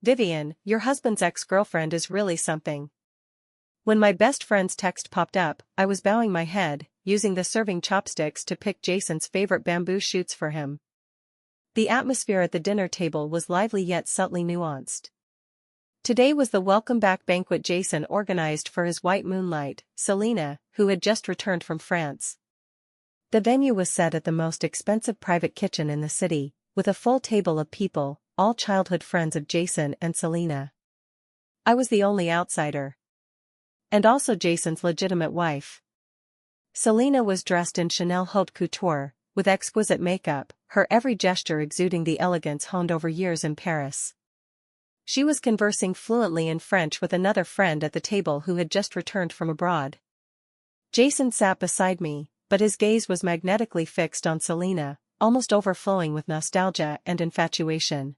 Vivian, your husband's ex-girlfriend is really something. When my best friend's text popped up, I was bowing my head, using the serving chopsticks to pick Jason's favorite bamboo shoots for him. The atmosphere at the dinner table was lively yet subtly nuanced. Today was the welcome back banquet Jason organized for his white moonlight, Selena, who had just returned from France. The venue was set at the most expensive private kitchen in the city, with a full table of people, all childhood friends of Jason and Selena. I was the only outsider. And also Jason's legitimate wife. Selena was dressed in Chanel haute couture, with exquisite makeup, her every gesture exuding the elegance honed over years in Paris. She was conversing fluently in French with another friend at the table who had just returned from abroad. Jason sat beside me, but his gaze was magnetically fixed on Selena, almost overflowing with nostalgia and infatuation.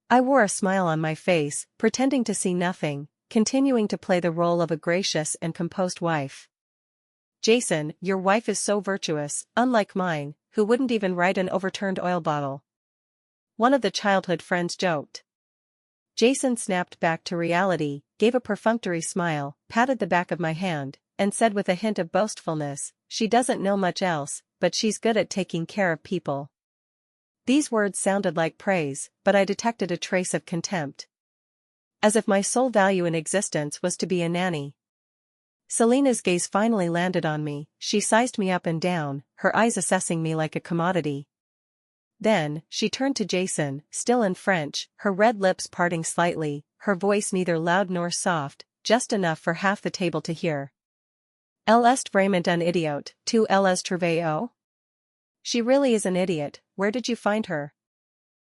I wore a smile on my face, pretending to see nothing, continuing to play the role of a gracious and composed wife. Jason, your wife is so virtuous, unlike mine, who wouldn't even ride an overturned oil bottle. One of the childhood friends joked. Jason snapped back to reality, gave a perfunctory smile, patted the back of my hand, and said with a hint of boastfulness, "She doesn't know much else, but she's good at taking care of people." These words sounded like praise, but I detected a trace of contempt. As if my sole value in existence was to be a nanny. Selena's gaze finally landed on me, she sized me up and down, her eyes assessing me like a commodity. Then, she turned to Jason, still in French, her red lips parting slightly, her voice neither loud nor soft, just enough for half the table to hear. Elle est vraiment un idiot, tu l'as trouvé? She really is an idiot, where did you find her?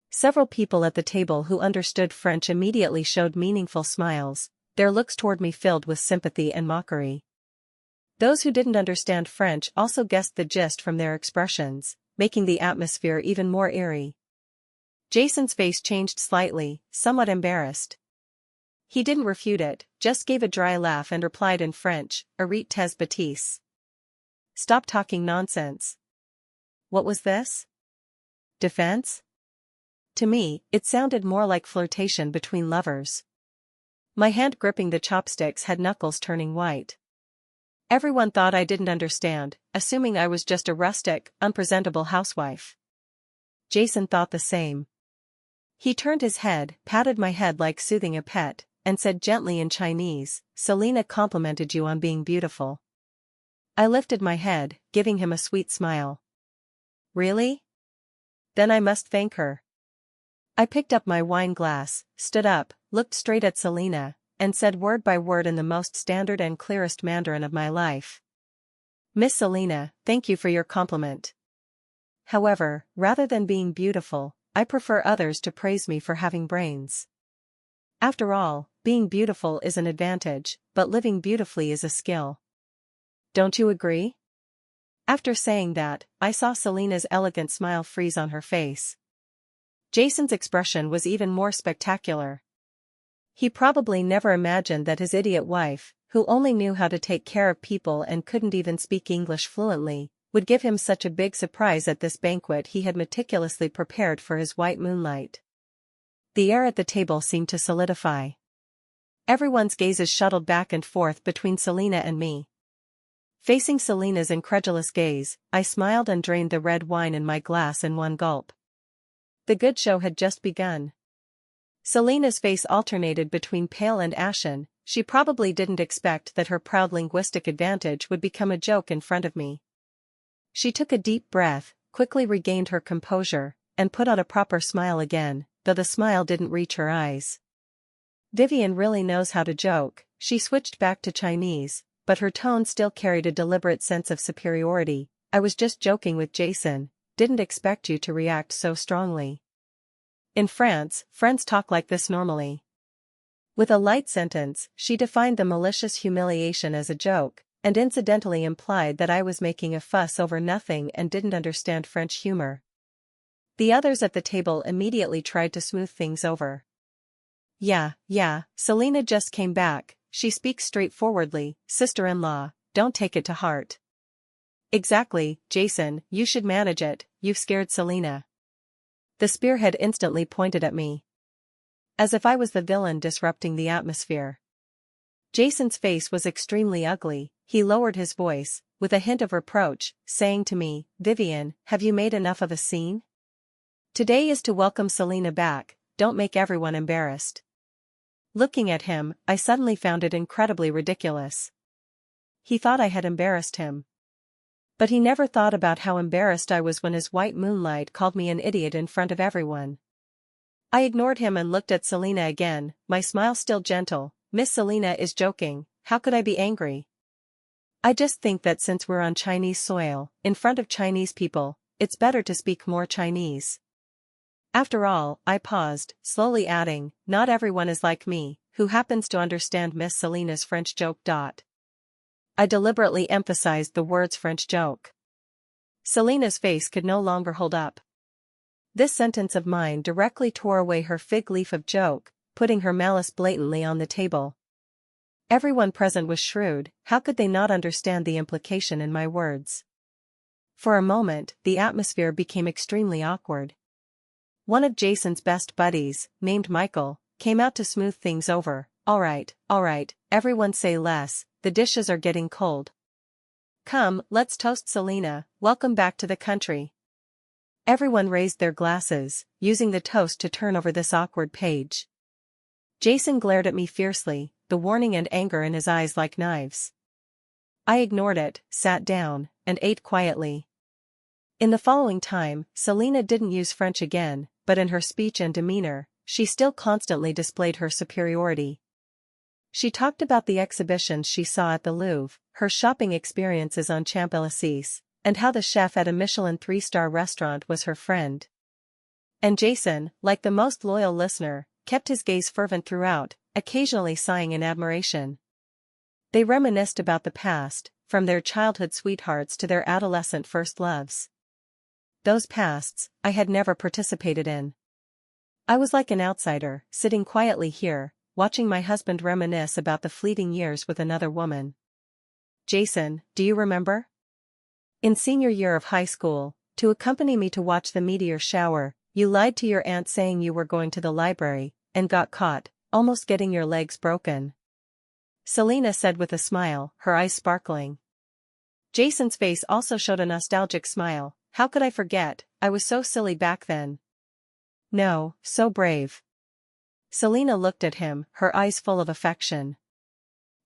Several people at the table who understood French immediately showed meaningful smiles, their looks toward me filled with sympathy and mockery. Those who didn't understand French also guessed the gist from their expressions, making the atmosphere even more eerie. Jason's face changed slightly, somewhat embarrassed. He didn't refute it, just gave a dry laugh and replied in French, "Arrête tes bêtises." Stop talking nonsense. What was this? Defense? To me, it sounded more like flirtation between lovers. My hand gripping the chopsticks had knuckles turning white. Everyone thought I didn't understand, assuming I was just a rustic, unpresentable housewife. Jason thought the same. He turned his head, patted my head like soothing a pet, and said gently in Chinese, "Selena complimented you on being beautiful." I lifted my head, giving him a sweet smile. Really? Then I must thank her. I picked up my wine glass, stood up, looked straight at Selena, and said word by word in the most standard and clearest Mandarin of my life. "Miss Selena, thank you for your compliment. However, rather than being beautiful, I prefer others to praise me for having brains. After all, being beautiful is an advantage, but living beautifully is a skill. Don't you agree?" After saying that, I saw Selena's elegant smile freeze on her face. Jason's expression was even more spectacular. He probably never imagined that his idiot wife, who only knew how to take care of people and couldn't even speak English fluently, would give him such a big surprise at this banquet he had meticulously prepared for his white moonlight. The air at the table seemed to solidify. Everyone's gazes shuttled back and forth between Selena and me. Facing Selena's incredulous gaze, I smiled and drained the red wine in my glass in one gulp. The good show had just begun. Selena's face alternated between pale and ashen, she probably didn't expect that her proud linguistic advantage would become a joke in front of me. She took a deep breath, quickly regained her composure, and put on a proper smile again, though the smile didn't reach her eyes. Vivian really knows how to joke, she switched back to Chinese, but her tone still carried a deliberate sense of superiority. "I was just joking with Jason, didn't expect you to react so strongly. In France, friends talk like this normally." With a light sentence, she defined the malicious humiliation as a joke, and incidentally implied that I was making a fuss over nothing and didn't understand French humor. The others at the table immediately tried to smooth things over. Yeah, Selena just came back, she speaks straightforwardly, sister-in-law, don't take it to heart." "Exactly, Jason, you should manage it, you've scared Selena." The spearhead instantly pointed at me. As if I was the villain disrupting the atmosphere. Jason's face was extremely ugly. He lowered his voice, with a hint of reproach, saying to me, "Vivian, have you made enough of a scene? Today is to welcome Selena back, don't make everyone embarrassed." Looking at him, I suddenly found it incredibly ridiculous. He thought I had embarrassed him. But he never thought about how embarrassed I was when his white moonlight called me an idiot in front of everyone. I ignored him and looked at Selena again, my smile still gentle. "Miss Selena is joking, how could I be angry? I just think that since we're on Chinese soil, in front of Chinese people, it's better to speak more Chinese." After all, I paused, slowly adding, "Not everyone is like me, who happens to understand Miss Selena's French joke. I deliberately emphasized the words French joke. Selena's face could no longer hold up. This sentence of mine directly tore away her fig leaf of joke, putting her malice blatantly on the table. Everyone present was shrewd, how could they not understand the implication in my words? For a moment, the atmosphere became extremely awkward. One of Jason's best buddies, named Michael, came out to smooth things over. All right, everyone say less, the dishes are getting cold. Come, let's toast Selena, welcome back to the country." Everyone raised their glasses, using the toast to turn over this awkward page. Jason glared at me fiercely, the warning and anger in his eyes like knives. I ignored it, sat down, and ate quietly. In the following time, Selena didn't use French again, but in her speech and demeanor, she still constantly displayed her superiority. She talked about the exhibitions she saw at the Louvre, her shopping experiences on Champs-Élysées, and how the chef at a Michelin 3-star restaurant was her friend. And Jason, like the most loyal listener, kept his gaze fervent throughout, occasionally sighing in admiration. They reminisced about the past, from their childhood sweethearts to their adolescent first loves. Those pasts, I had never participated in. I was like an outsider, sitting quietly here, watching my husband reminisce about the fleeting years with another woman. "Jason, do you remember? In senior year of high school, to accompany me to watch the meteor shower, you lied to your aunt saying you were going to the library, and got caught, almost getting your legs broken." Selena said with a smile, her eyes sparkling. Jason's face also showed a nostalgic smile. "How could I forget, I was so silly back then." "No, so brave." Selena looked at him, her eyes full of affection.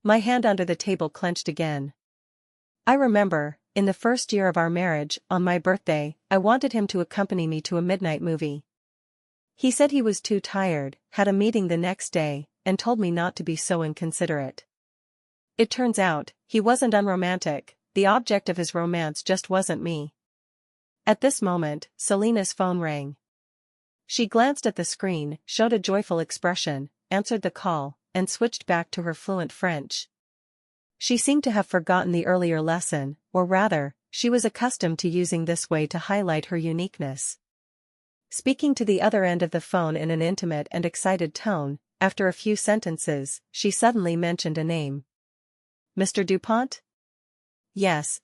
My hand under the table clenched again. "I remember, in the first year of our marriage, on my birthday, I wanted him to accompany me to a midnight movie. He said he was too tired, had a meeting the next day, and told me not to be so inconsiderate. It turns out, he wasn't unromantic, the object of his romance just wasn't me." At this moment, Selena's phone rang. She glanced at the screen, showed a joyful expression, answered the call, and switched back to her fluent French. She seemed to have forgotten the earlier lesson, or rather, she was accustomed to using this way to highlight her uniqueness. Speaking to the other end of the phone in an intimate and excited tone, after a few sentences, she suddenly mentioned a name. "Mr. Dupont? Yes,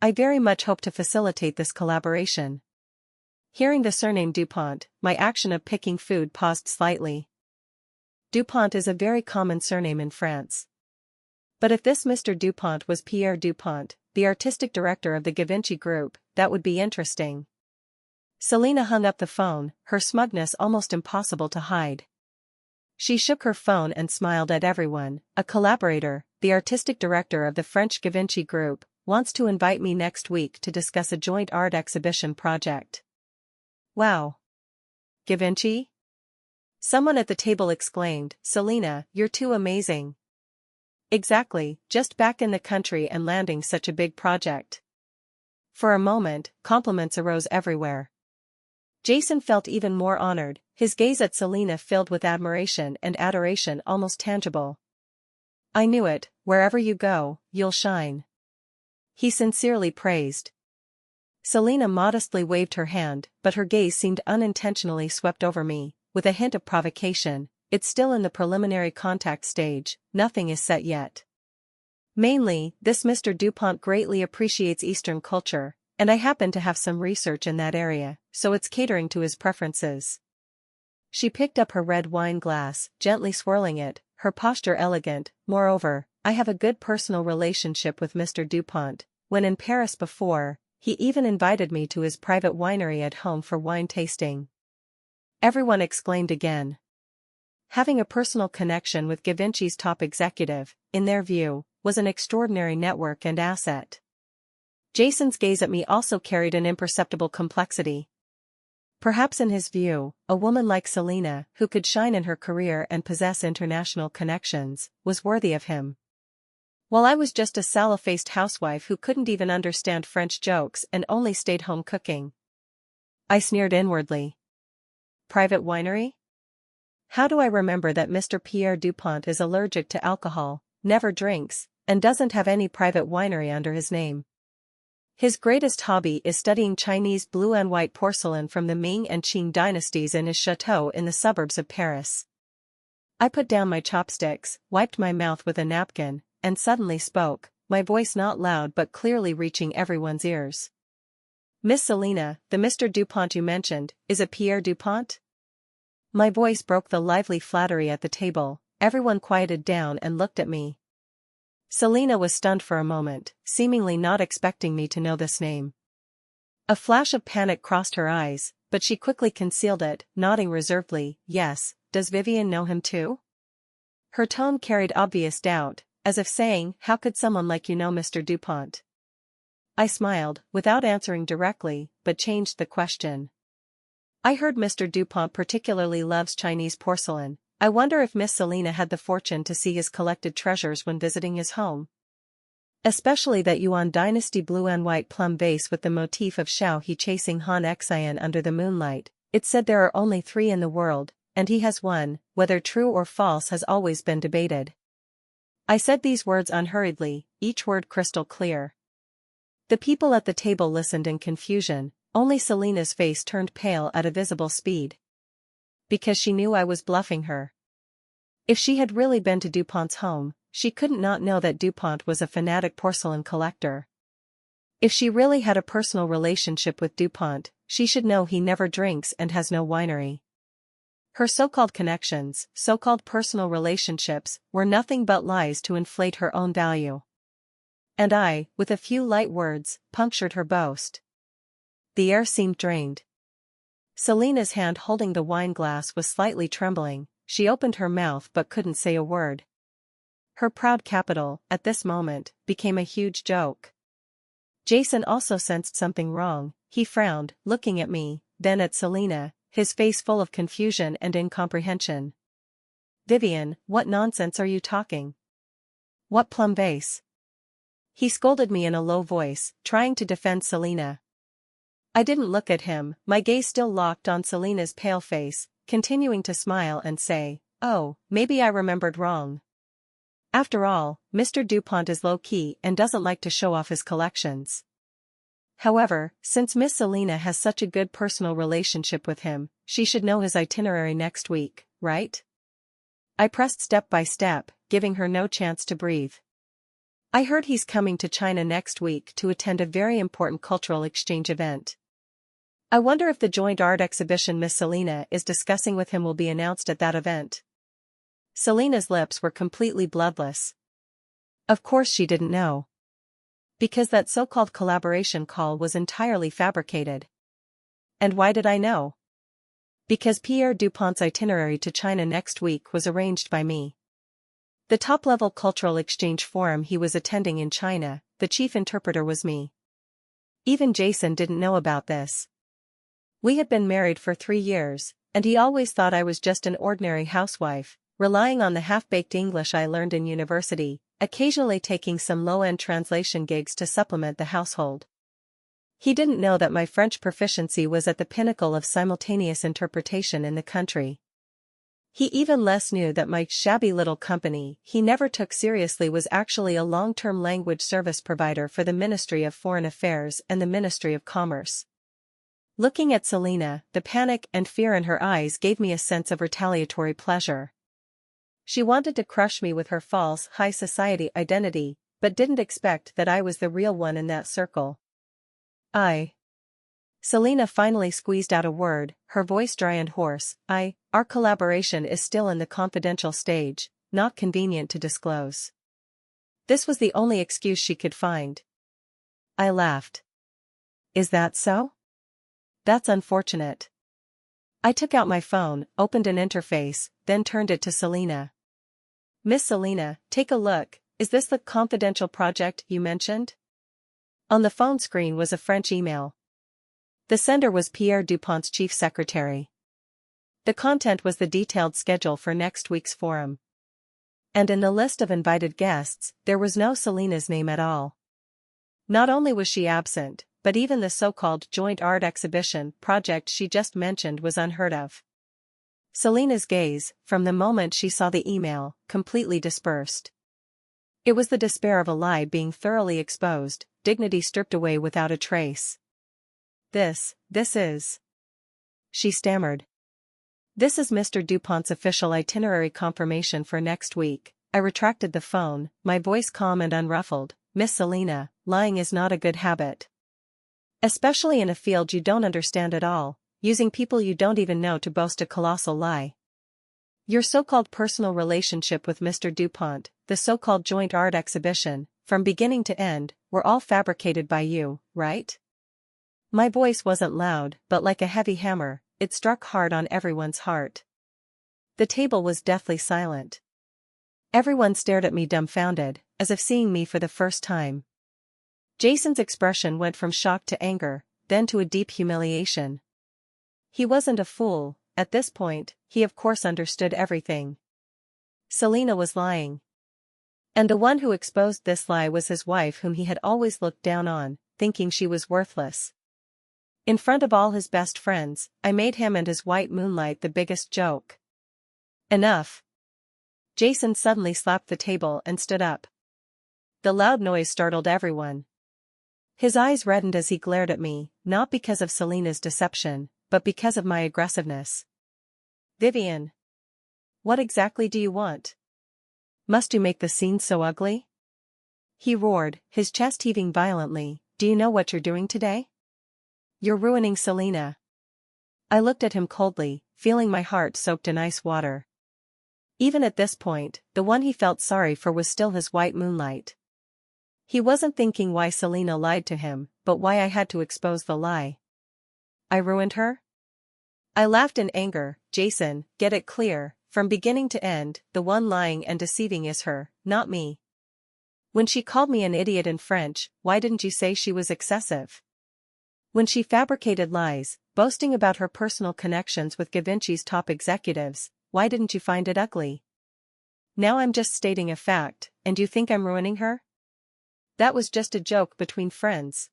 I very much hope to facilitate this collaboration." Hearing the surname Dupont, my action of picking food paused slightly. Dupont is a very common surname in France. But if this Mr. Dupont was Pierre Dupont, the artistic director of the Givenchy Group, that would be interesting. Selena hung up the phone, her smugness almost impossible to hide. She shook her phone and smiled at everyone. "A collaborator, the artistic director of the French Givenchy Group, wants to invite me next week to discuss a joint art exhibition project." "Wow. Givenchy?" Someone at the table exclaimed. "Selena, you're too amazing." "Exactly, just back in the country and landing such a big project." For a moment, compliments arose everywhere. Jason felt even more honored, his gaze at Selena filled with admiration and adoration almost tangible. "I knew it, wherever you go, you'll shine," he sincerely praised. Selena modestly waved her hand, but her gaze seemed unintentionally swept over me, with a hint of provocation. "It's still in the preliminary contact stage, nothing is set yet. Mainly, this Mr. Dupont greatly appreciates Eastern culture, and I happen to have some research in that area, so it's catering to his preferences." She picked up her red wine glass, gently swirling it, her posture elegant. Moreover, I have a good personal relationship with Mr. Dupont. When in Paris before, he even invited me to his private winery at home for wine tasting. Everyone exclaimed again. Having a personal connection with Givenchy's top executive, in their view, was an extraordinary network and asset. Jason's gaze at me also carried an imperceptible complexity. Perhaps in his view, a woman like Selena, who could shine in her career and possess international connections, was worthy of him. While I was just a sallow-faced housewife who couldn't even understand French jokes and only stayed home cooking. I sneered inwardly. Private winery? How do I remember that Mr. Pierre Dupont is allergic to alcohol, never drinks, and doesn't have any private winery under his name? His greatest hobby is studying Chinese blue and white porcelain from the Ming and Qing dynasties in his chateau in the suburbs of Paris. I put down my chopsticks, wiped my mouth with a napkin, and suddenly spoke, my voice not loud but clearly reaching everyone's ears. Miss Selena, the Mr. Dupont you mentioned, is it Pierre Dupont? My voice broke the lively flattery at the table. Everyone quieted down and looked at me. Selena was stunned for a moment, seemingly not expecting me to know this name. A flash of panic crossed her eyes, but she quickly concealed it, nodding reservedly. Yes, does Vivian know him too? Her tone carried obvious doubt, as if saying, how could someone like you know Mr. Dupont? I smiled, without answering directly, but changed the question. I heard Mr. Dupont particularly loves Chinese porcelain. I wonder if Miss Selena had the fortune to see his collected treasures when visiting his home. Especially that Yuan dynasty blue and white plum vase with the motif of Shao He chasing Han Xian under the moonlight. It's said there are only 3 in the world, and he has one. Whether true or false has always been debated. I said these words unhurriedly, each word crystal clear. The people at the table listened in confusion, only Selena's face turned pale at a visible speed. Because she knew I was bluffing her. If she had really been to Dupont's home, she couldn't not know that Dupont was a fanatic porcelain collector. If she really had a personal relationship with Dupont, she should know he never drinks and has no winery. Her so-called connections, so-called personal relationships, were nothing but lies to inflate her own value. And I, with a few light words, punctured her boast. The air seemed drained. Selena's hand holding the wine glass was slightly trembling. She opened her mouth but couldn't say a word. Her proud capital, at this moment, became a huge joke. Jason also sensed something wrong. He frowned, looking at me, then at Selena, his face full of confusion and incomprehension. Vivian, what nonsense are you talking? What plum vase? He scolded me in a low voice, trying to defend Selena. I didn't look at him, my gaze still locked on Selena's pale face, continuing to smile and say, oh, maybe I remembered wrong. After all, Mr. Dupont is low-key and doesn't like to show off his collections. However, since Miss Selena has such a good personal relationship with him, she should know his itinerary next week, right? I pressed step by step, giving her no chance to breathe. I heard he's coming to China next week to attend a very important cultural exchange event. I wonder if the joint art exhibition Miss Selena is discussing with him will be announced at that event. Selena's lips were completely bloodless. Of course she didn't know. Because that so-called collaboration call was entirely fabricated. And why did I know? Because Pierre Dupont's itinerary to China next week was arranged by me. The top-level cultural exchange forum he was attending in China, the chief interpreter was me. Even Jason didn't know about this. We had been married for 3 years, and he always thought I was just an ordinary housewife, relying on the half-baked English I learned in university, occasionally taking some low-end translation gigs to supplement the household. He didn't know that my French proficiency was at the pinnacle of simultaneous interpretation in the country. He even less knew that my shabby little company he never took seriously was actually a long-term language service provider for the Ministry of Foreign Affairs and the Ministry of Commerce. Looking at Selena, the panic and fear in her eyes gave me a sense of retaliatory pleasure. She wanted to crush me with her false, high society identity, but didn't expect that I was the real one in that circle. I Selena finally squeezed out a word, her voice dry and hoarse. Our collaboration is still in the confidential stage, not convenient to disclose. This was the only excuse she could find. I laughed. Is that so? That's unfortunate. I took out my phone, opened an interface, then turned it to Selena. Miss Selena, take a look, is this the confidential project you mentioned? On the phone screen was a French email. The sender was Pierre Dupont's chief secretary. The content was the detailed schedule for next week's forum. And in the list of invited guests, there was no Selena's name at all. Not only was she absent, but even the so-called joint art exhibition project she just mentioned was unheard of. Selena's gaze, from the moment she saw the email, completely dispersed. It was the despair of a lie being thoroughly exposed, dignity stripped away without a trace. This is... She stammered. This is Mr. Dupont's official itinerary confirmation for next week. I retracted the phone, my voice calm and unruffled. Miss Selena, lying is not a good habit. Especially in a field you don't understand at all, using people you don't even know to boast a colossal lie. Your so-called personal relationship with Mr. Dupont, the so-called joint art exhibition, from beginning to end, were all fabricated by you, right? My voice wasn't loud, but like a heavy hammer, it struck hard on everyone's heart. The table was deathly silent. Everyone stared at me dumbfounded, as if seeing me for the first time. Jason's expression went from shock to anger, then to a deep humiliation. He wasn't a fool, at this point, he of course understood everything. Selena was lying. And the one who exposed this lie was his wife, whom he had always looked down on, thinking she was worthless. In front of all his best friends, I made him and his white moonlight the biggest joke. Enough. Jason suddenly slapped the table and stood up. The loud noise startled everyone. His eyes reddened as he glared at me, not because of Selena's deception, but because of my aggressiveness. Vivian. What exactly do you want? Must you make the scene so ugly? He roared, his chest heaving violently. Do you know what you're doing today? You're ruining Selena. I looked at him coldly, feeling my heart soaked in ice water. Even at this point, the one he felt sorry for was still his white moonlight. He wasn't thinking why Selena lied to him, but why I had to expose the lie. I ruined her? I laughed in anger. Jason, get it clear, from beginning to end, the one lying and deceiving is her, not me. When she called me an idiot in French, why didn't you say she was excessive? When she fabricated lies, boasting about her personal connections with Givenchy's top executives, why didn't you find it ugly? Now I'm just stating a fact, and you think I'm ruining her? That was just a joke between friends.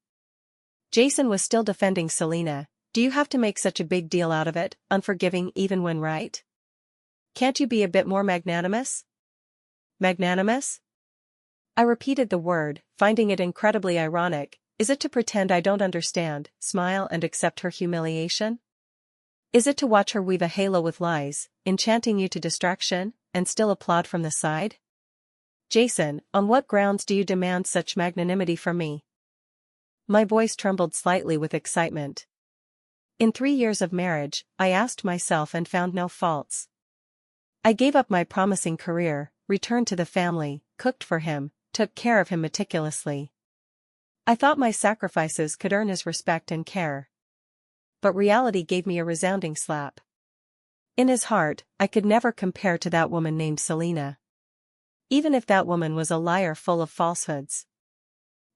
Jason was still defending Selena. Do you have to make such a big deal out of it, unforgiving even when right? Can't you be a bit more magnanimous? Magnanimous? I repeated the word, finding it incredibly ironic. Is it to pretend I don't understand, smile and accept her humiliation? Is it to watch her weave a halo with lies, enchanting you to distraction, and still applaud from the side? Jason, on what grounds do you demand such magnanimity from me? My voice trembled slightly with excitement. In 3 years of marriage, I asked myself and found no faults. I gave up my promising career, returned to the family, cooked for him, took care of him meticulously. I thought my sacrifices could earn his respect and care. But reality gave me a resounding slap. In his heart, I could never compare to that woman named Selena. Even if that woman was a liar full of falsehoods.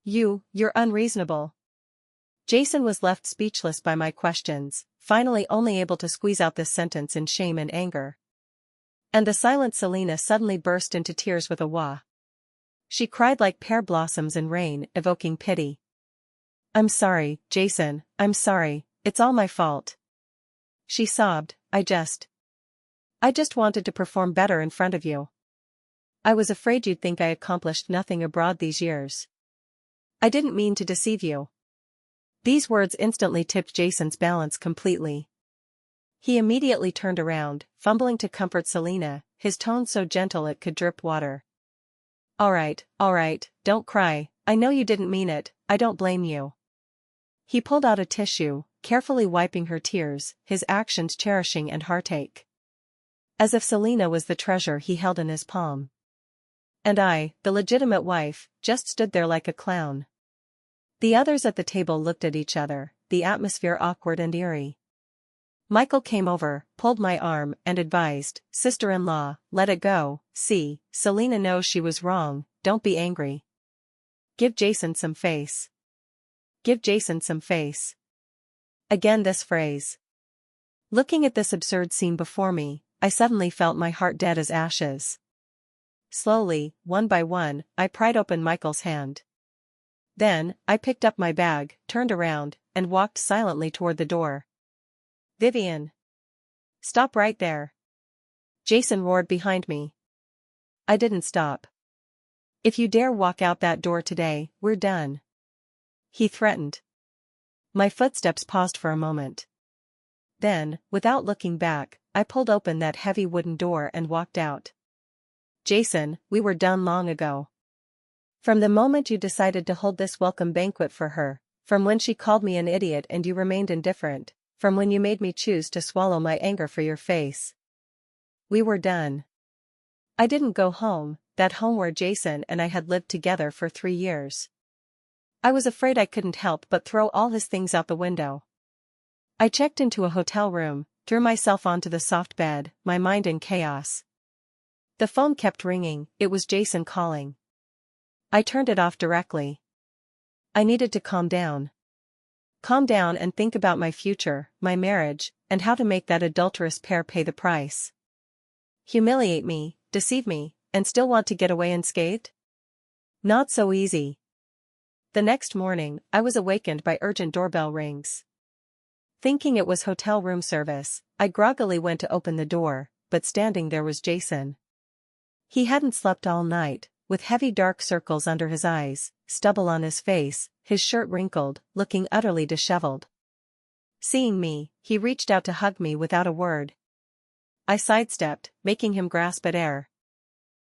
You're unreasonable. Jason was left speechless by my questions, finally only able to squeeze out this sentence in shame and anger. And the silent Selena suddenly burst into tears with a wah. She cried like pear blossoms in rain, evoking pity. I'm sorry, Jason, I'm sorry, it's all my fault. She sobbed, I just wanted to perform better in front of you. I was afraid you'd think I accomplished nothing abroad these years. I didn't mean to deceive you. These words instantly tipped Jason's balance completely. He immediately turned around, fumbling to comfort Selena, his tone so gentle it could drip water. All right, don't cry, I know you didn't mean it, I don't blame you. He pulled out a tissue, carefully wiping her tears, his actions cherishing and heartache. As if Selena was the treasure he held in his palm. And I, the legitimate wife, just stood there like a clown. The others at the table looked at each other, the atmosphere awkward and eerie. Michael came over, pulled my arm, and advised, "Sister-in-law, let it go. See, Selena knows she was wrong, don't be angry. Give Jason some face. Give Jason some face." Again this phrase. Looking at this absurd scene before me, I suddenly felt my heart dead as ashes. Slowly, one by one, I pried open Michael's hand. Then, I picked up my bag, turned around, and walked silently toward the door. "Vivian! Stop right there!" Jason roared behind me. I didn't stop. "If you dare walk out that door today, we're done," he threatened. My footsteps paused for a moment. Then, without looking back, I pulled open that heavy wooden door and walked out. "Jason, we were done long ago. From the moment you decided to hold this welcome banquet for her, from when she called me an idiot and you remained indifferent, from when you made me choose to swallow my anger for your face. We were done. I didn't go home, that home where Jason and I had lived together for 3 years. I was afraid I couldn't help but throw all his things out the window. I checked into a hotel room, threw myself onto the soft bed, my mind in chaos. The phone kept ringing, it was Jason calling. I turned it off directly. I needed to calm down. Calm down and think about my future, my marriage, and how to make that adulterous pair pay the price. Humiliate me, deceive me, and still want to get away unscathed? Not so easy. The next morning, I was awakened by urgent doorbell rings. Thinking it was hotel room service, I groggily went to open the door, but standing there was Jason. He hadn't slept all night, with heavy dark circles under his eyes, stubble on his face, his shirt wrinkled, looking utterly disheveled. Seeing me, he reached out to hug me without a word. I sidestepped, making him grasp at air.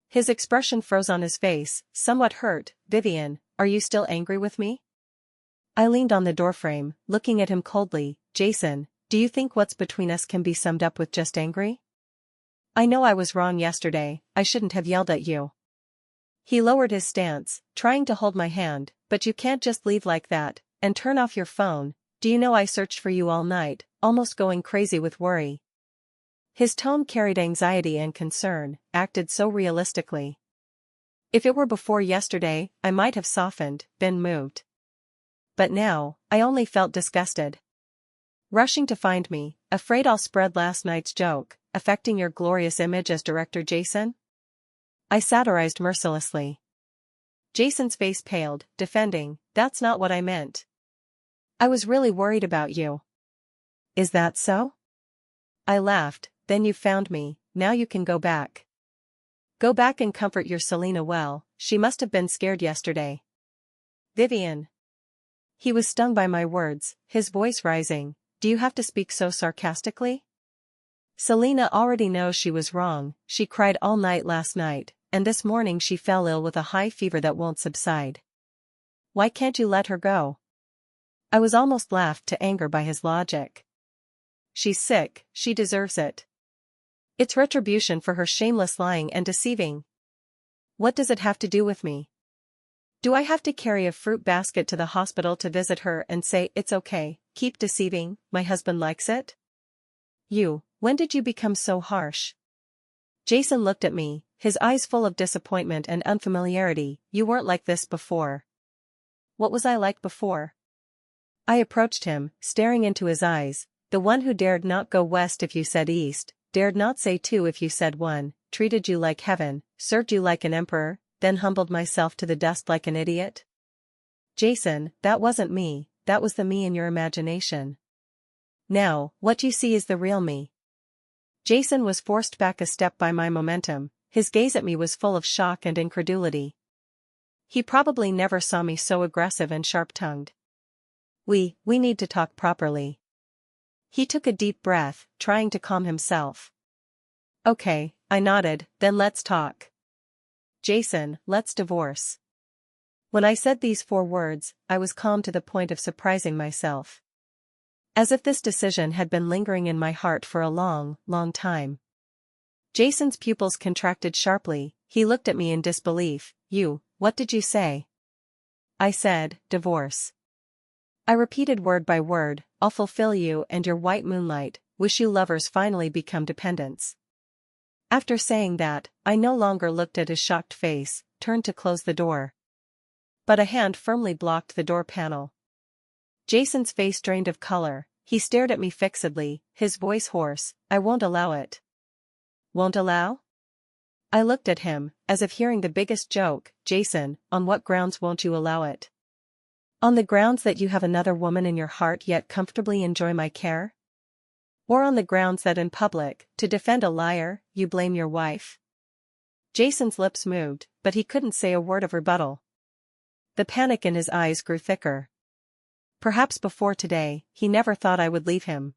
His expression froze on his face, somewhat hurt. "Vivian, are you still angry with me?" I leaned on the doorframe, looking at him coldly. "Jason, do you think what's between us can be summed up with just angry? I know I was wrong yesterday, I shouldn't have yelled at you." He lowered his stance, trying to hold my hand. "But you can't just leave like that, and turn off your phone. Do you know I searched for you all night, almost going crazy with worry." His tone carried anxiety and concern, acted so realistically. If it were before yesterday, I might have softened, been moved. But now, I only felt disgusted. "Rushing to find me, afraid I'll spread last night's joke, affecting your glorious image as director Jason?" I satirized mercilessly. Jason's face paled, defending, "That's not what I meant. I was really worried about you." "Is that so?" I laughed. "Then you found me, now you can go back. Go back and comfort your Selena well, she must have been scared yesterday." "Vivian." He was stung by my words, his voice rising. "Do you have to speak so sarcastically? Selena already knows she was wrong, she cried all night last night, and this morning she fell ill with a high fever that won't subside. Why can't you let her go?" I was almost laughed to anger by his logic. "She's sick, she deserves it. It's retribution for her shameless lying and deceiving. What does it have to do with me? Do I have to carry a fruit basket to the hospital to visit her and say, 'It's okay, keep deceiving, my husband likes it'? When did you become so harsh?" Jason looked at me, his eyes full of disappointment and unfamiliarity. "You weren't like this before." "What was I like before?" I approached him, staring into his eyes, the one who dared not go west if you said east, dared not say two if you said one, treated you like heaven, served you like an emperor, then humbled myself to the dust like an idiot? Jason, that wasn't me, that was the me in your imagination. Now, what you see is the real me. Jason was forced back a step by my momentum, his gaze at me was full of shock and incredulity. He probably never saw me so aggressive and sharp-tongued. We need to talk properly." He took a deep breath, trying to calm himself. "Okay," I nodded, "then let's talk. Jason, let's divorce." When I said these 4 words, I was calm to the point of surprising myself. As if this decision had been lingering in my heart for a long, long time. Jason's pupils contracted sharply, he looked at me in disbelief. What did you say? I said, divorce. I repeated word by word, I'll fulfill you and your white moonlight, wish you lovers finally become dependents. After saying that, I no longer looked at his shocked face, turned to close the door. But a hand firmly blocked the door panel. Jason's face drained of color, he stared at me fixedly, his voice hoarse, I won't allow it. Won't allow? I looked at him, as if hearing the biggest joke. Jason, on what grounds won't you allow it? On the grounds that you have another woman in your heart yet comfortably enjoy my care? Or on the grounds that in public, to defend a liar, you blame your wife? Jason's lips moved, but he couldn't say a word of rebuttal. The panic in his eyes grew thicker. Perhaps before today, he never thought I would leave him.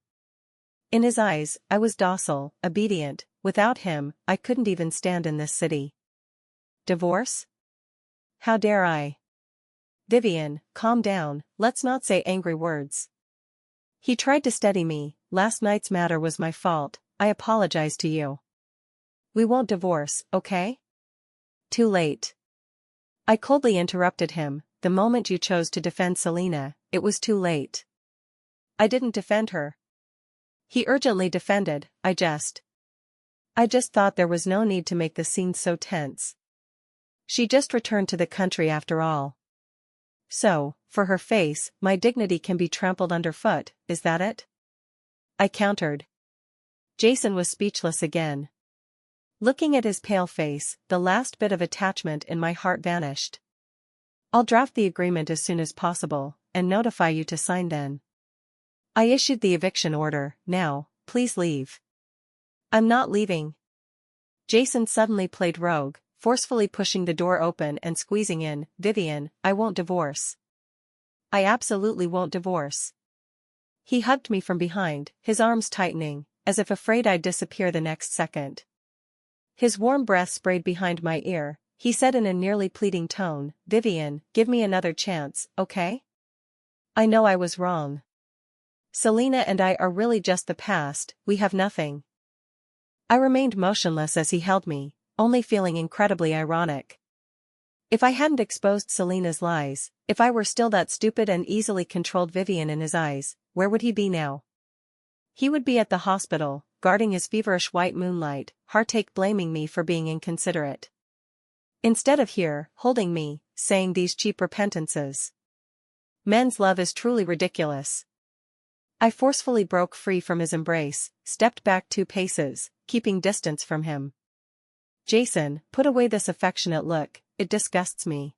In his eyes, I was docile, obedient. Without him, I couldn't even stand in this city. Divorce? How dare I? Vivian, calm down, let's not say angry words. He tried to steady me. Last night's matter was my fault, I apologize to you. We won't divorce, okay? Too late. I coldly interrupted him. The moment you chose to defend Selena, it was too late. I didn't defend her. He urgently defended. I just thought there was no need to make the scene so tense. She just returned to the country after all. So, for her face, my dignity can be trampled underfoot, is that it? I countered. Jason was speechless again. Looking at his pale face, the last bit of attachment in my heart vanished. I'll draft the agreement as soon as possible, and notify you to sign then. I issued the eviction order. Now, please leave. I'm not leaving. Jason suddenly played rogue, forcefully pushing the door open and squeezing in. Vivian, I won't divorce. I absolutely won't divorce. He hugged me from behind, his arms tightening, as if afraid I'd disappear the next second. His warm breath sprayed behind my ear. He said in a nearly pleading tone, Vivian, give me another chance, okay? I know I was wrong. Selena and I are really just the past, we have nothing. I remained motionless as he held me, only feeling incredibly ironic. If I hadn't exposed Selena's lies, if I were still that stupid and easily controlled Vivian in his eyes, where would he be now? He would be at the hospital, guarding his feverish white moonlight, heartache blaming me for being inconsiderate. Instead of here, holding me, saying these cheap repentances. Men's love is truly ridiculous. I forcefully broke free from his embrace, stepped back 2 paces, keeping distance from him. Jason, put away this affectionate look, it disgusts me.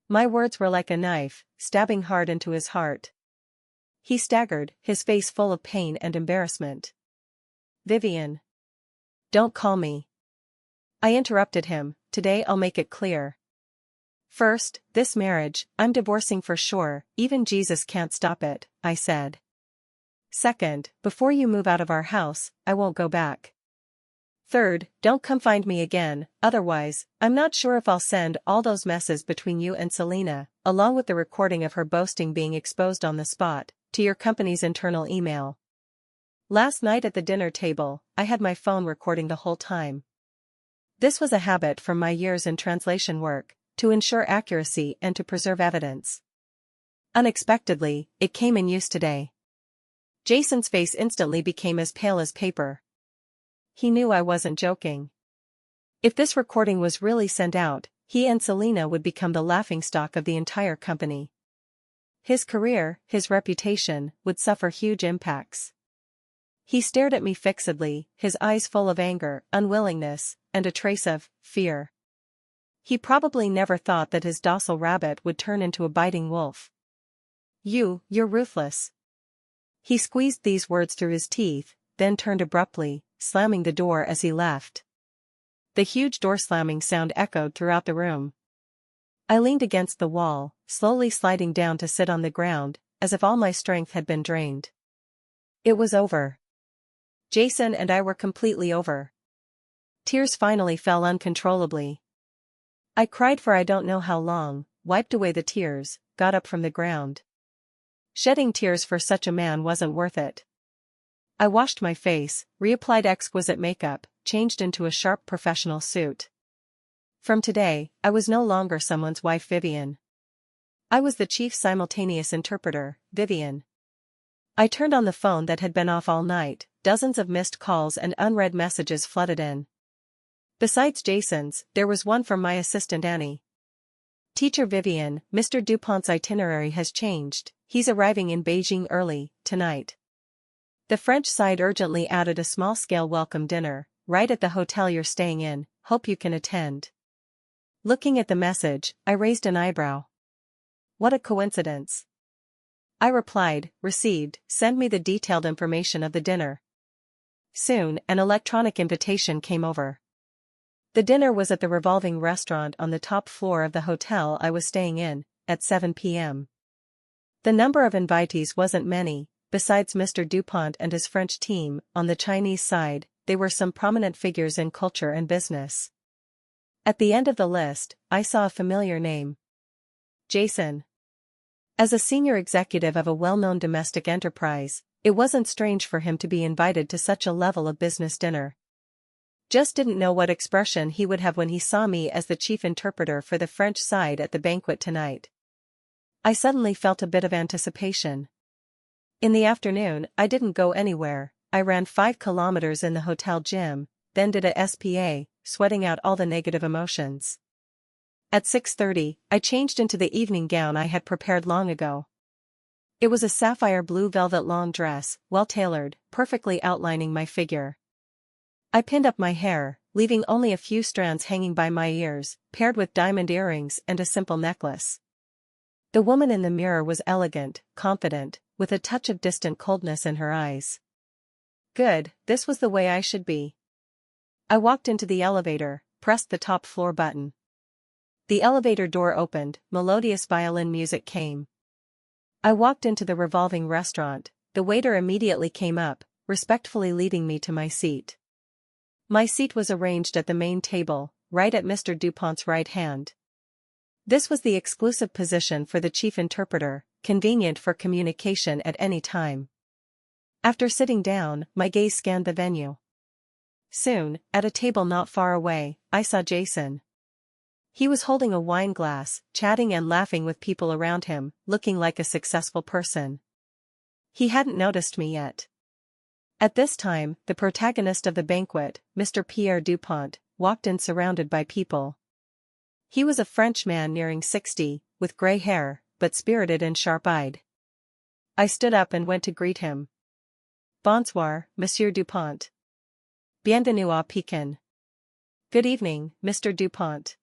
My words were like a knife, stabbing hard into his heart. He staggered, his face full of pain and embarrassment. Vivian. Don't call me. I interrupted him. Today I'll make it clear. First, this marriage, I'm divorcing for sure, even Jesus can't stop it, I said. Second, before you move out of our house, I won't go back. Third, don't come find me again, otherwise, I'm not sure if I'll send all those messes between you and Selena, along with the recording of her boasting being exposed on the spot, to your company's internal email. Last night at the dinner table, I had my phone recording the whole time. This was a habit from my years in translation work, to ensure accuracy and to preserve evidence. Unexpectedly, it came in use today. Jason's face instantly became as pale as paper. He knew I wasn't joking. If this recording was really sent out, he and Selena would become the laughingstock of the entire company. His career, his reputation, would suffer huge impacts. He stared at me fixedly, his eyes full of anger, unwillingness, and a trace of fear. He probably never thought that his docile rabbit would turn into a biting wolf. You're ruthless. He squeezed these words through his teeth, then turned abruptly, slamming the door as he left. The huge door slamming sound echoed throughout the room. I leaned against the wall, slowly sliding down to sit on the ground, as if all my strength had been drained. It was over. Jason and I were completely over. Tears finally fell uncontrollably. I cried for I don't know how long, wiped away the tears, got up from the ground. Shedding tears for such a man wasn't worth it. I washed my face, reapplied exquisite makeup, changed into a sharp professional suit. From today, I was no longer someone's wife Vivian. I was the chief simultaneous interpreter, Vivian. I turned on the phone that had been off all night, dozens of missed calls and unread messages flooded in. Besides Jason's, there was one from my assistant Annie. Teacher Vivian, Mr. Dupont's itinerary has changed, he's arriving in Beijing early, tonight. The French side urgently added a small-scale welcome dinner, right at the hotel you're staying in, hope you can attend. Looking at the message, I raised an eyebrow. What a coincidence. I replied, received, send me the detailed information of the dinner. Soon, an electronic invitation came over. The dinner was at the revolving restaurant on the top floor of the hotel I was staying in, at 7 p.m. The number of invitees wasn't many, besides Mr. Dupont and his French team. On the Chinese side, they were some prominent figures in culture and business. At the end of the list, I saw a familiar name. Jason. As a senior executive of a well-known domestic enterprise, it wasn't strange for him to be invited to such a level of business dinner. Just didn't know what expression he would have when he saw me as the chief interpreter for the French side at the banquet tonight. I suddenly felt a bit of anticipation. In the afternoon, I didn't go anywhere. I ran 5 kilometers in the hotel gym, then did a SPA, sweating out all the negative emotions. At 6:30, I changed into the evening gown I had prepared long ago. It was a sapphire blue velvet long dress, well-tailored, perfectly outlining my figure. I pinned up my hair, leaving only a few strands hanging by my ears, paired with diamond earrings and a simple necklace. The woman in the mirror was elegant, confident, with a touch of distant coldness in her eyes. Good, this was the way I should be. I walked into the elevator, pressed the top floor button. The elevator door opened, melodious violin music came. I walked into the revolving restaurant, the waiter immediately came up, respectfully leading me to my seat. My seat was arranged at the main table, right at Mr. Dupont's right hand. This was the exclusive position for the chief interpreter, convenient for communication at any time. After sitting down, my gaze scanned the venue. Soon, at a table not far away, I saw Jason. He was holding a wine glass, chatting and laughing with people around him, looking like a successful person. He hadn't noticed me yet. At this time, the protagonist of the banquet, Mr. Pierre Dupont, walked in surrounded by people. He was a French man nearing 60, with gray hair, but spirited and sharp-eyed. I stood up and went to greet him. Bonsoir, Monsieur Dupont. Bienvenue à Pékin. Good evening, Mr. Dupont.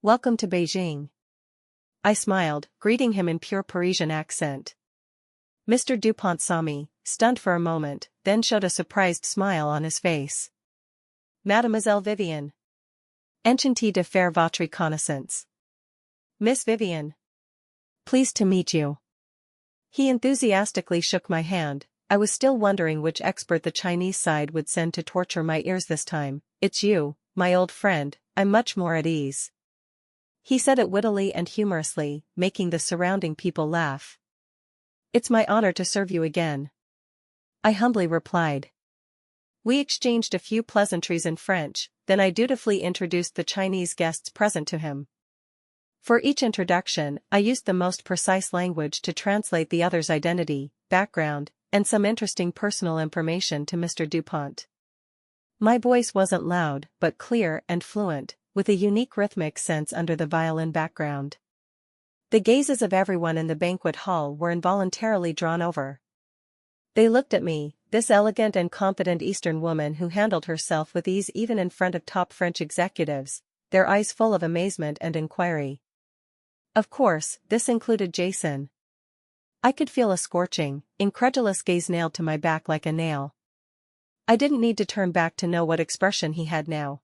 Welcome to Beijing. I smiled, greeting him in pure Parisian accent. Mr. Dupont saw me, stunned for a moment, then showed a surprised smile on his face. Mademoiselle Vivian. Enchanté de faire votre connaissance. Miss Vivian. Pleased to meet you. He enthusiastically shook my hand. I was still wondering which expert the Chinese side would send to torture my ears this time. It's you, my old friend, I'm much more at ease. He said it wittily and humorously, making the surrounding people laugh. It's my honor to serve you again. I humbly replied. We exchanged a few pleasantries in French, then I dutifully introduced the Chinese guests present to him. For each introduction, I used the most precise language to translate the other's identity, background, and some interesting personal information to Mr. Dupont. My voice wasn't loud, but clear and fluent, with a unique rhythmic sense under the violin background. The gazes of everyone in the banquet hall were involuntarily drawn over. They looked at me, this elegant and confident Eastern woman who handled herself with ease even in front of top French executives, their eyes full of amazement and inquiry. Of course, this included Jason. I could feel a scorching, incredulous gaze nailed to my back like a nail. I didn't need to turn back to know what expression he had now.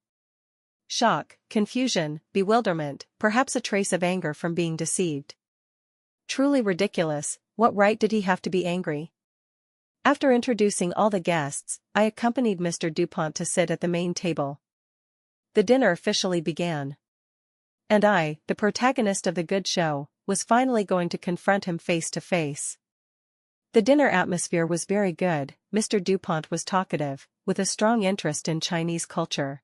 Shock, confusion, bewilderment, perhaps a trace of anger from being deceived. Truly ridiculous, what right did he have to be angry? After introducing all the guests, I accompanied Mr. Dupont to sit at the main table. The dinner officially began. And I, the protagonist of the good show, was finally going to confront him face to face. The dinner atmosphere was very good. Mr. Dupont was talkative, with a strong interest in Chinese culture.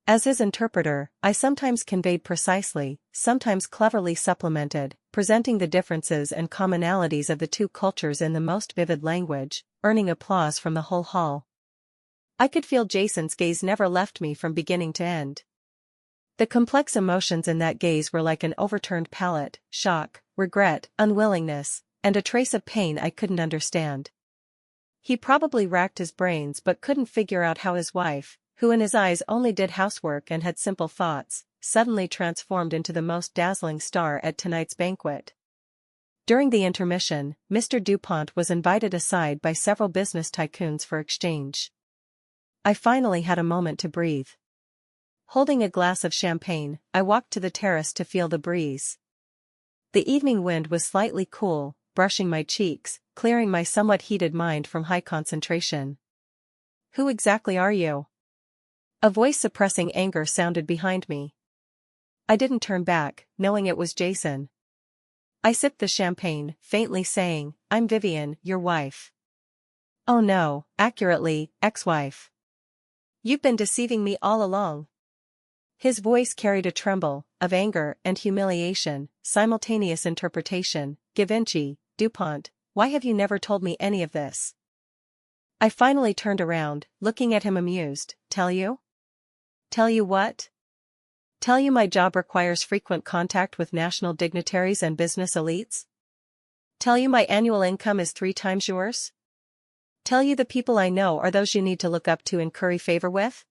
As his interpreter, I sometimes conveyed precisely, sometimes cleverly supplemented, presenting the differences and commonalities of the two cultures in the most vivid language, earning applause from the whole hall. I could feel Jason's gaze never left me from beginning to end. The complex emotions in that gaze were like an overturned palette: shock, regret, unwillingness, and a trace of pain I couldn't understand. He probably racked his brains but couldn't figure out how his wife, who in his eyes only did housework and had simple thoughts, suddenly transformed into the most dazzling star at tonight's banquet. During the intermission, Mr. Dupont was invited aside by several business tycoons for exchange. I finally had a moment to breathe. Holding a glass of champagne, I walked to the terrace to feel the breeze. The evening wind was slightly cool, brushing my cheeks, clearing my somewhat heated mind from high concentration. "Who exactly are you?" A voice suppressing anger sounded behind me. I didn't turn back, knowing it was Jason. I sipped the champagne, faintly saying, "I'm Vivian, your wife." "Oh no, accurately, ex-wife. You've been deceiving me all along." His voice carried a tremble, of anger and humiliation, simultaneous interpretation. "Givenchy, Dupont, why have you never told me any of this?" I finally turned around, looking at him amused. "Tell you? Tell you what?" "Tell you my job requires frequent contact with national dignitaries and business elites? Tell you my annual income is 3 times yours? Tell you the people I know are those you need to look up to and curry favor with?"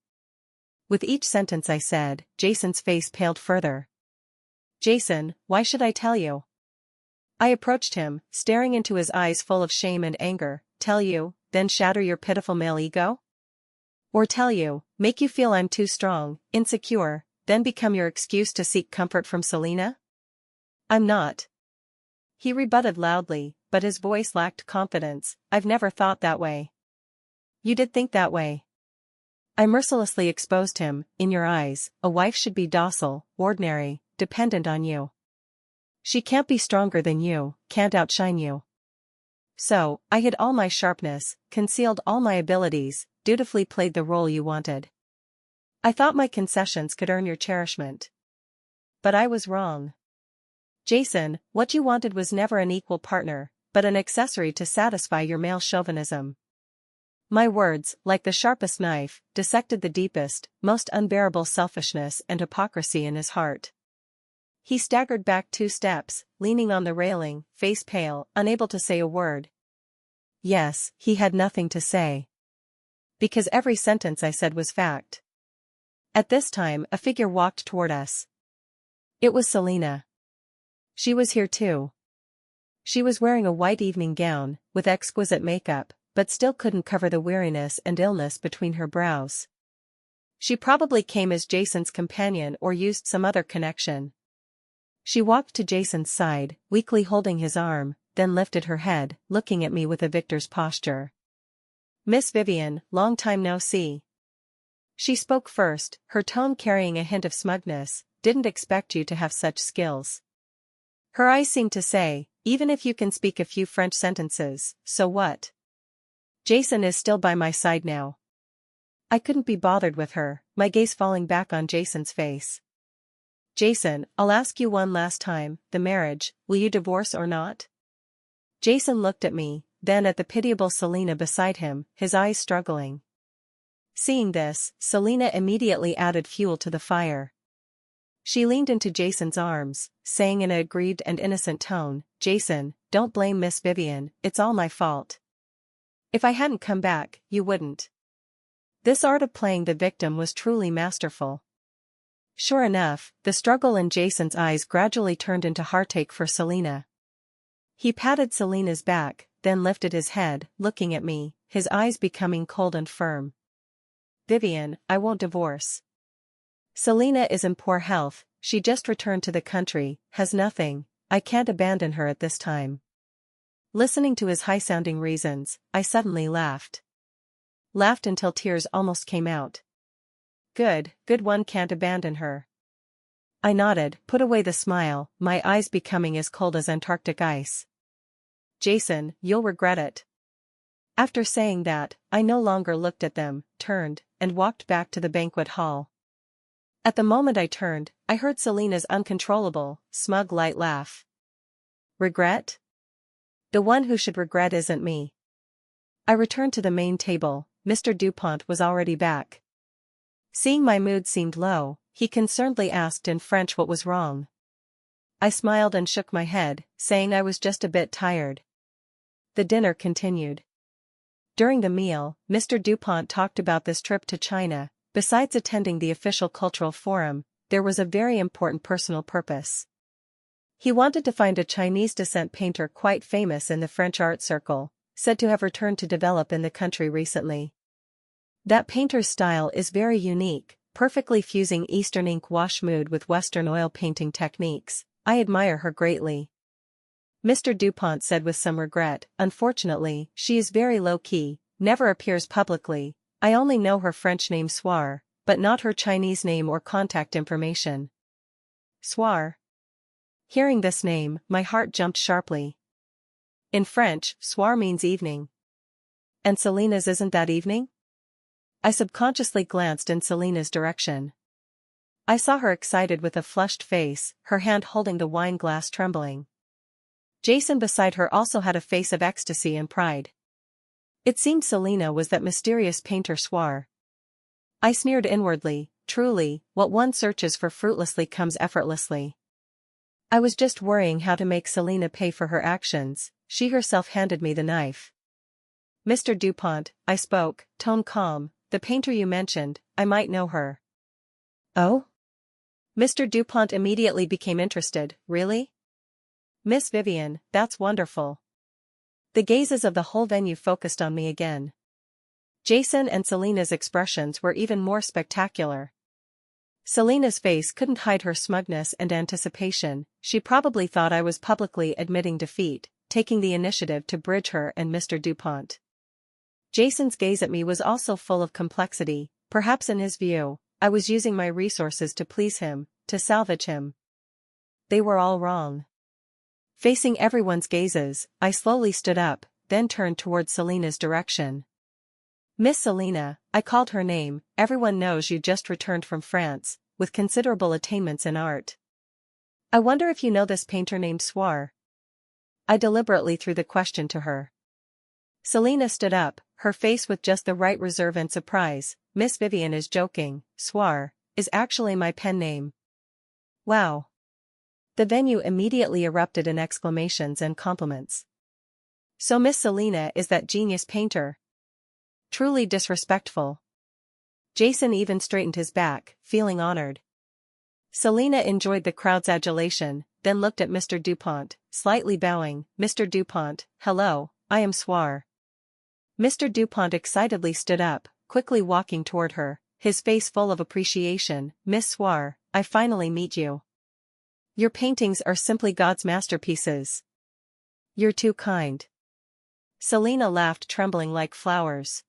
With each sentence I said, Jason's face paled further. "Jason, why should I tell you?" I approached him, staring into his eyes full of shame and anger. "Tell you, then shatter your pitiful male ego? Or tell you, make you feel I'm too strong, insecure, then become your excuse to seek comfort from Selena? I'm not." He rebutted loudly, but his voice lacked confidence. "I've never thought that way." "You did think that way." I mercilessly exposed him. "In your eyes, a wife should be docile, ordinary, dependent on you. She can't be stronger than you, can't outshine you." So, I hid all my sharpness, concealed all my abilities, dutifully played the role you wanted. I thought my concessions could earn your cherishment. But I was wrong. Jason, what you wanted was never an equal partner, but an accessory to satisfy your male chauvinism. My words, like the sharpest knife, dissected the deepest, most unbearable selfishness and hypocrisy in his heart. He staggered back 2 steps, leaning on the railing, face pale, unable to say a word. Yes, he had nothing to say. Because every sentence I said was fact. At this time, a figure walked toward us. It was Selena. She was here too. She was wearing a white evening gown, with exquisite makeup, but still couldn't cover the weariness and illness between her brows. She probably came as Jason's companion or used some other connection. She walked to Jason's side, weakly holding his arm, then lifted her head, looking at me with a victor's posture. "Miss Vivian, long time no see." She spoke first, her tone carrying a hint of smugness. "Didn't expect you to have such skills." Her eyes seemed to say, "Even if you can speak a few French sentences, so what?" Jason is still by my side now. I couldn't be bothered with her, my gaze falling back on Jason's face. "Jason, I'll ask you one last time, the marriage, will you divorce or not?" Jason looked at me, then at the pitiable Selena beside him, his eyes struggling. Seeing this, Selena immediately added fuel to the fire. She leaned into Jason's arms, saying in a aggrieved and innocent tone, "Jason, don't blame Miss Vivian, it's all my fault. If I hadn't come back, you wouldn't." This art of playing the victim was truly masterful. Sure enough, the struggle in Jason's eyes gradually turned into heartache for Selena. He patted Selena's back, then lifted his head, looking at me, his eyes becoming cold and firm. "Vivian, I won't divorce. Selena is in poor health, she just returned to the country, has nothing, I can't abandon her at this time." Listening to his high-sounding reasons, I suddenly laughed. Laughed until tears almost came out. Good one can't abandon her." I nodded, put away the smile, my eyes becoming as cold as Antarctic ice. Jason, you'll regret it." After saying that, I no longer looked at them, turned, and walked back to the banquet hall. At the moment I turned, I heard Selena's uncontrollable, smug light laugh. "Regret? The one who should regret isn't me." I returned to the main table. Mr. Dupont was already back. Seeing my mood seemed low, he concernedly asked in French what was wrong. I smiled and shook my head, saying I was just a bit tired. The dinner continued. During the meal, Mr. Dupont talked about this trip to China. Besides attending the official cultural forum, there was a very important personal purpose. He wanted to find a Chinese descent painter quite famous in the French art circle, said to have returned to develop in the country recently. That painter's style is very unique, perfectly fusing Eastern ink wash mood with Western oil painting techniques. I admire her greatly. Mr. Dupont said with some regret, "Unfortunately, she is very low-key, never appears publicly. I only know her French name Soir, but not her Chinese name or contact information." Soir. Hearing this name, my heart jumped sharply. In French, soir means evening. And Selena's isn't that evening? I subconsciously glanced in Selena's direction. I saw her excited with a flushed face, her hand holding the wine glass trembling. Jason beside her also had a face of ecstasy and pride. It seemed Selena was that mysterious painter Soir. I sneered inwardly, truly, what one searches for fruitlessly comes effortlessly. I was just worrying how to make Selena pay for her actions. She herself handed me the knife. "Mr. Dupont," I spoke, tone calm, "the painter you mentioned, I might know her." "Oh?" Mr. Dupont immediately became interested. "Really?" "Miss Vivian, that's wonderful." The gazes of the whole venue focused on me again. Jason and Selena's expressions were even more spectacular. Selena's face couldn't hide her smugness and anticipation. She probably thought I was publicly admitting defeat, taking the initiative to bridge her and Mr. Dupont. Jason's gaze at me was also full of complexity. Perhaps in his view, I was using my resources to please him, to salvage him. They were all wrong. Facing everyone's gazes, I slowly stood up, then turned towards Selena's direction. "Miss Selena," I called her name, "everyone knows you just returned from France, with considerable attainments in art. I wonder if you know this painter named Soir?" I deliberately threw the question to her. Selena stood up, her face with just the right reserve and surprise. "Miss Vivian is joking. Soir is actually my pen name." Wow. The venue immediately erupted in exclamations and compliments. So Miss Selena is that genius painter? Truly disrespectful. Jason even straightened his back, feeling honored. Selena enjoyed the crowd's adulation, then looked at Mr. Dupont, slightly bowing. "Mr. Dupont, hello, I am Soir." Mr. Dupont excitedly stood up, quickly walking toward her, his face full of appreciation. "Miss Soir, I finally meet you. Your paintings are simply God's masterpieces." "You're too kind." Selena laughed, trembling like flowers.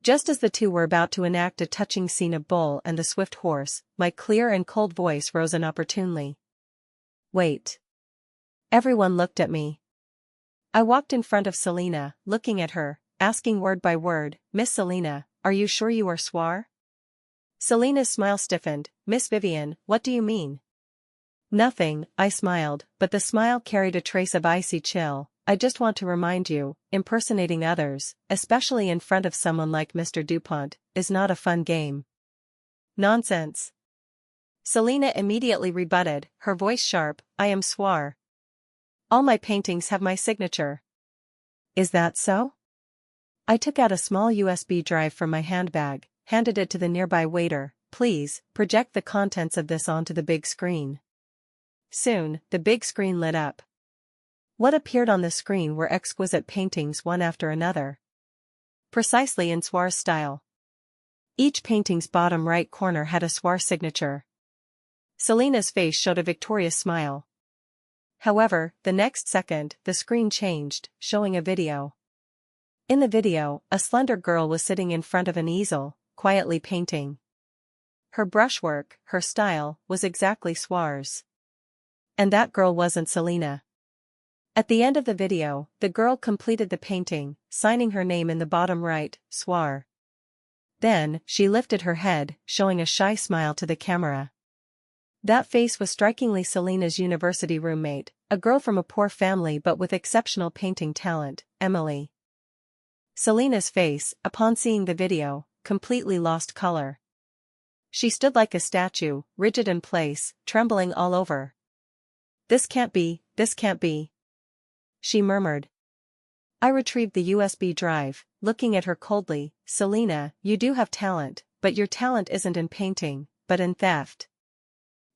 Just as the two were about to enact a touching scene of Bull and the Swift Horse, my clear and cold voice rose inopportunely. "Wait." Everyone looked at me. I walked in front of Selena, looking at her, asking word by word, "Miss Selena, are you sure you are Soir?" Selena's smile stiffened. "Miss Vivian, what do you mean?" "Nothing," I smiled, but the smile carried a trace of icy chill. "I just want to remind you, impersonating others, especially in front of someone like Mr. Dupont, is not a fun game." "Nonsense." Selena immediately rebutted, her voice sharp. "I am Soir. All my paintings have my signature." "Is that so?" I took out a small USB drive from my handbag, handed it to the nearby waiter. "Please, project the contents of this onto the big screen." Soon, the big screen lit up. What appeared on the screen were exquisite paintings one after another. Precisely in Soir's style. Each painting's bottom right corner had a Soir signature. Selena's face showed a victorious smile. However, the next second, the screen changed, showing a video. In the video, a slender girl was sitting in front of an easel, quietly painting. Her brushwork, her style, was exactly Soir's. And that girl wasn't Selena. At the end of the video, the girl completed the painting, signing her name in the bottom right, Soir. Then, she lifted her head, showing a shy smile to the camera. That face was strikingly Selena's university roommate, a girl from a poor family but with exceptional painting talent, Emily. Selena's face, upon seeing the video, completely lost color. She stood like a statue, rigid in place, trembling all over. This can't be, this can't be," she murmured. I retrieved the USB drive, looking at her coldly. "Selena, you do have talent, but your talent isn't in painting, but in theft.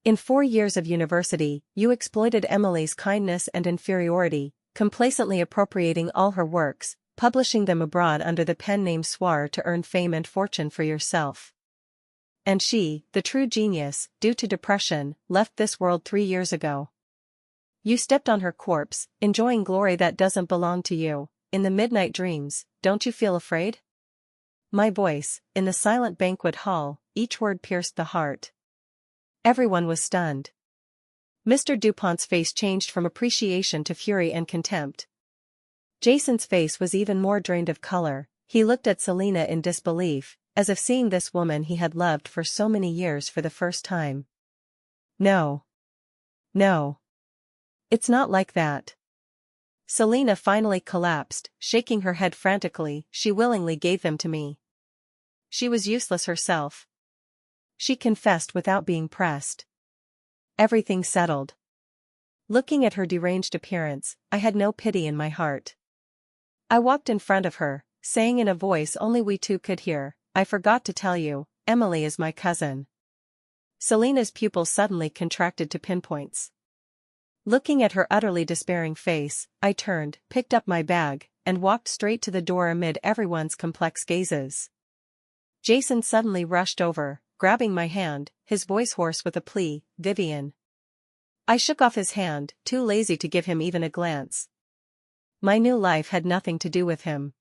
In 4 years of university, you exploited Emily's kindness and inferiority, complacently appropriating all her works, publishing them abroad under the pen name Soir to earn fame and fortune for yourself. And she, the true genius, due to depression, left this world 3 years ago. You stepped on her corpse, enjoying glory that doesn't belong to you. In the midnight dreams, don't you feel afraid?" My voice, in the silent banquet hall, each word pierced the heart. Everyone was stunned. Mr. Dupont's face changed from appreciation to fury and contempt. Jason's face was even more drained of color. He looked at Selena in disbelief, as if seeing this woman he had loved for so many years for the first time. "No. No. It's not like that." Selena finally collapsed, shaking her head frantically. "She willingly gave them to me. She was useless herself. She confessed without being pressed." Everything settled. Looking at her deranged appearance, I had no pity in my heart. I walked in front of her, saying in a voice only we two could hear, "I forgot to tell you, Emily is my cousin." Selena's pupils suddenly contracted to pinpoints. Looking at her utterly despairing face, I turned, picked up my bag, and walked straight to the door amid everyone's complex gazes. Jason suddenly rushed over, grabbing my hand, his voice hoarse with a plea, "Vivian." I shook off his hand, too lazy to give him even a glance. My new life had nothing to do with him.